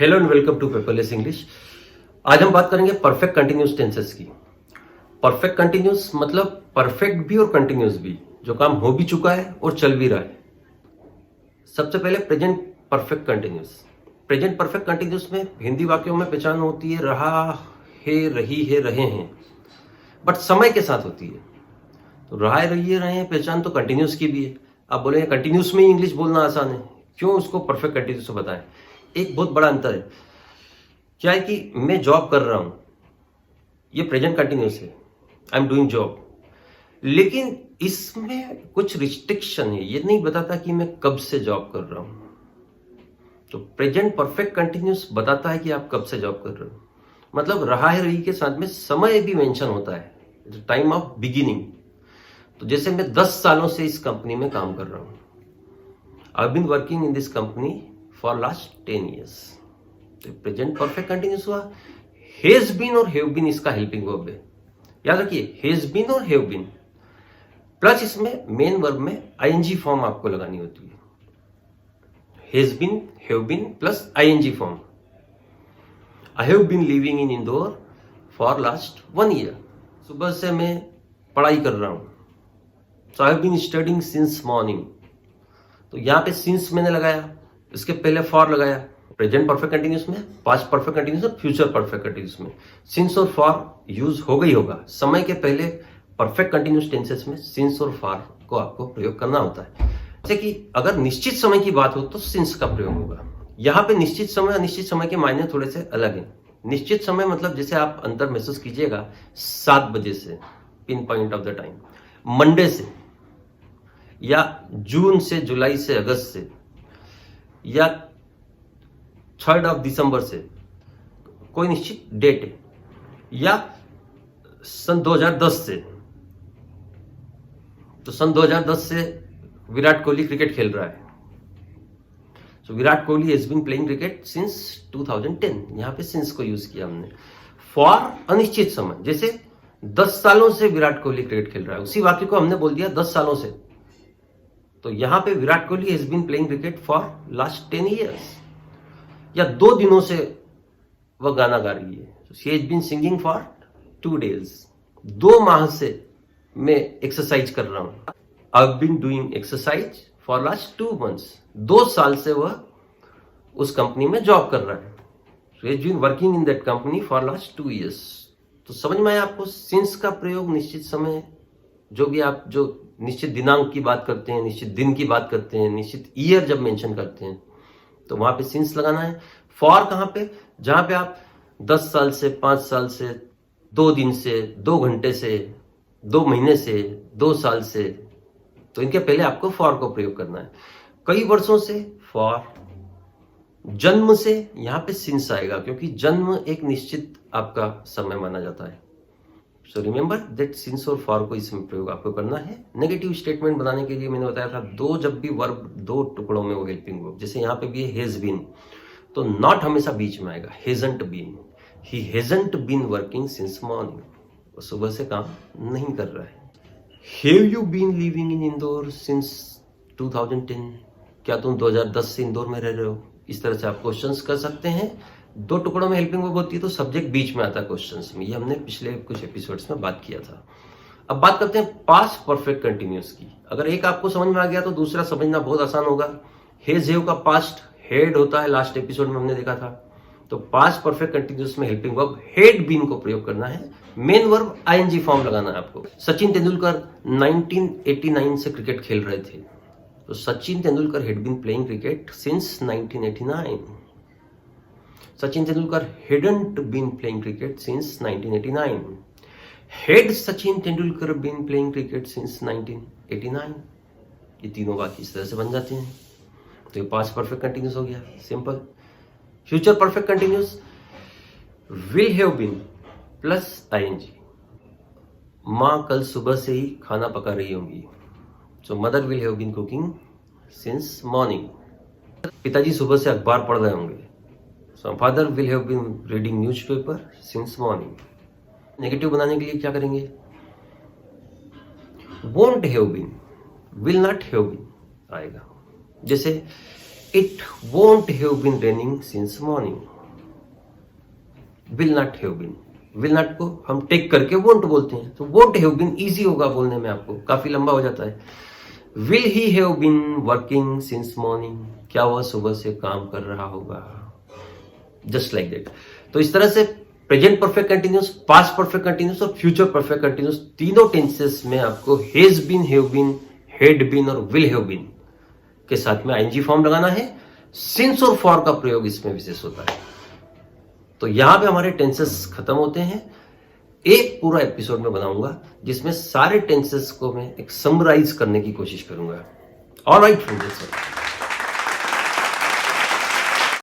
Hello and welcome to paperless English. आज हम बात करेंगे परफेक्ट कंटिन्यूस टेंसेस की। परफेक्ट कंटिन्यूस मतलब परफेक्ट भी और कंटिन्यूस भी, जो काम हो भी चुका है और चल भी रहा है। सबसे पहले present perfect continuous. Present perfect continuous में हिंदी वाक्यों में पहचान होती है रहा है, रही है, रहे हैं, बट समय के साथ होती है। तो रहा है, रही है, रहे हैं पहचान तो कंटिन्यूस की भी है। आप बोलेंगे कंटिन्यूस में ही इंग्लिश बोलना आसान है, क्यों उसको परफेक्ट कंटिन्यूस से बताएं। एक बहुत बड़ा अंतर है, क्या है कि मैं जॉब कर रहा हूं, ये प्रेजेंट कंटिन्यूस है, आई एम डूइंग जॉब, लेकिन इसमें कुछ रिस्ट्रिक्शन है, ये नहीं बताता कि मैं कब से जॉब कर रहा हूं। तो प्रेजेंट परफेक्ट कंटिन्यूस बताता है कि आप कब से जॉब कर रहे हो, मतलब रहा है, रही के साथ में समय भी मेंशन होता है, टाइम ऑफ बिगिनिंग। तो जैसे मैं 10 सालों से इस कंपनी में काम कर रहा हूं, I have been working in this company for last 10 years। तो प्रेजेंट परफेक्ट कंटिन्यूस हुआ। हैज बीन और हैव बीन इसका हेल्पिंग वर्ब है, याद रखिए, हैज बीन और हैव बीन प्लस इसमें मेन वर्ब में आईएनजी फॉर्म आपको लगानी होती है। Has been, have been plus ING form. I have been living in Indore for last 1 year। सुबह से मैं पढ़ाई कर रहा हूं, so I have been studying since morning. तो यहां पे सिंस मैंने लगाया, इसके पहले फॉर लगाया। प्रेजेंट परफेक्ट कंटिन्यूस में, पास्ट परफेक्ट कंटिन्यूस में, फ्यूचर परफेक्ट कंटिन्यूस में सिंस और फॉर यूज हो गई होगा। समय के पहले परफेक्ट कंटिन्यूस टेंसेस में सिंस और फॉर को आपको प्रयोग करना होता है। जैसे कि अगर निश्चित समय की बात हो तो सिंस का प्रयोग होगा। यहाँ पे निश्चित समय, अनिश्चित समय के मायने थोड़े से अलग हैं। निश्चित समय मतलब जैसे आप अंतर महसूस कीजिएगा 7 बजे से, pin point of the time, Monday से, या जून से, जुलाई से, अगस्त से, या 3rd of दिसंबर से, कोई निश्चित डेट है, या सन 2010 से। तो सन 2010 से विराट कोहली क्रिकेट खेल रहा है। So Virat Kohli has been playing cricket since 2010। यहां पे सिंस को यूज किया हमने। फॉर अनिश्चित समय, जैसे 10 सालों से विराट कोहली क्रिकेट खेल रहा है, उसी वाक्य को हमने बोल दिया 10 सालों से। तो यहां पे Virat Kohli has been playing cricket for last 10 years। या 2 दिनों से वह गाना गा रही है, she has been singing for 2 days। 2 माह से मैं एक्सरसाइज कर रहा हूं, I have been doing exercise for last 2 months। 2 साल से वह उस कंपनी में जॉब कर रहा है, she has been working in that company for last 2 years। तो समझ में आया आपको, सिंस का प्रयोग निश्चित समय, जो भी आप जो निश्चित दिनांक की बात करते हैं, निश्चित दिन की बात करते हैं, निश्चित ईयर जब मेंशन करते हैं तो वहां पे सिंस लगाना है। फॉर कहां पे, जहां पे आप 10 साल से, 5 साल से, 2 दिन से, 2 घंटे से, 2 महीने से, 2 साल से, तो इनके पहले आपको फॉर को प्रयोग करना है। कई वर्षों से फॉर, जन्म से यहां पे सिंस आएगा, क्योंकि जन्म एक निश्चित आपका समय माना जाता है। सो रिमेंबर दैट सिंस और फॉर को इसमें प्रयोग आपको करना है। नेगेटिव स्टेटमेंट बनाने के लिए मैंने बताया था, दो जब भी वर्ब 2 टुकड़ों में वो हेल्पिंग वर्ब, जैसे यहाँ पे भी है हैज बीन, तो नॉट हमेशा बीच में आएगा। Hasn't been, he hasn't been working since morning, वो सुबह से काम नहीं कर रहा है। Have you been living in Indore since 2010, क्या तुम 2010 से इंदौर में रह रहे हो। इस तरह से आप क्वेश्चंस कर सकते हैं। 2 टुकड़ों में हेल्पिंग वर्ब होती है तो सब्जेक्ट बीच में आता है क्वेश्चंस में, ये हमने पिछले कुछ एपिसोड्स में बात किया था। अब बात करते हैं पास्ट परफेक्ट कंटिन्यूस की। अगर एक आपको समझ में आ गया तो दूसरा समझना बहुत आसान होगा। हैज हैव का पास्ट हैड होता है, लास्ट एपिसोड में हमने देखा था। तो पास्ट परफेक्ट कंटिन्यूस में हेल्पिंग वर्ब हैड बीन को प्रयोग करना है, मेन वर्ब आईएनजी फॉर्म लगाना है आपको। सचिन तेंदुलकर 1989 से क्रिकेट खेल रहे थे, तो Sachin Tendulkar had been playing cricket since 1989। Sachin Tendulkar hadn't been playing cricket since 1989. Had Sachin Tendulkar been playing cricket since 1989? ये तीनों वाक्य इस तरह से बन जाते हैं। तो ये पास्ट परफेक्ट कंटिन्यूस हो गया, simple. Future perfect continuous, will have been plus ING. माँ कल सुबह से ही खाना पका रही होंगी, so mother will have been cooking since morning. पिताजी सुबह से अखबार पढ़ रहे होंगे, so father will have been reading newspaper since morning। Negative बनाने के लिए क्या करेंगे, won't have been, will not have been आएगा। जैसे it won't have been raining since morning. Will not have been, will not को हम टेक करके वोंट बोलते हैं, तो वोंट हैव बीन इजी होगा बोलने में, आपको काफी लंबा हो जाता है। Will he have been working since morning, क्या वह सुबह से काम कर रहा होगा, जस्ट लाइक दैट। तो इस तरह से present perfect continuous, past perfect continuous और फ्यूचर परफेक्ट कंटिन्यूस तीनों टेंसेस में आपको has been, have been, had been और विल हैव बीन के साथ में आईएनजी फॉर्म लगाना है। सिंस और फॉर का प्रयोग इसमें विशेष होता है। तो यहां पे हमारे टेंसेस खत्म होते हैं। एक पूरा एपिसोड में बनाऊंगा जिसमें सारे टेंसेस को मैं एक समराइज करने की कोशिश करूंगा। Alright friends,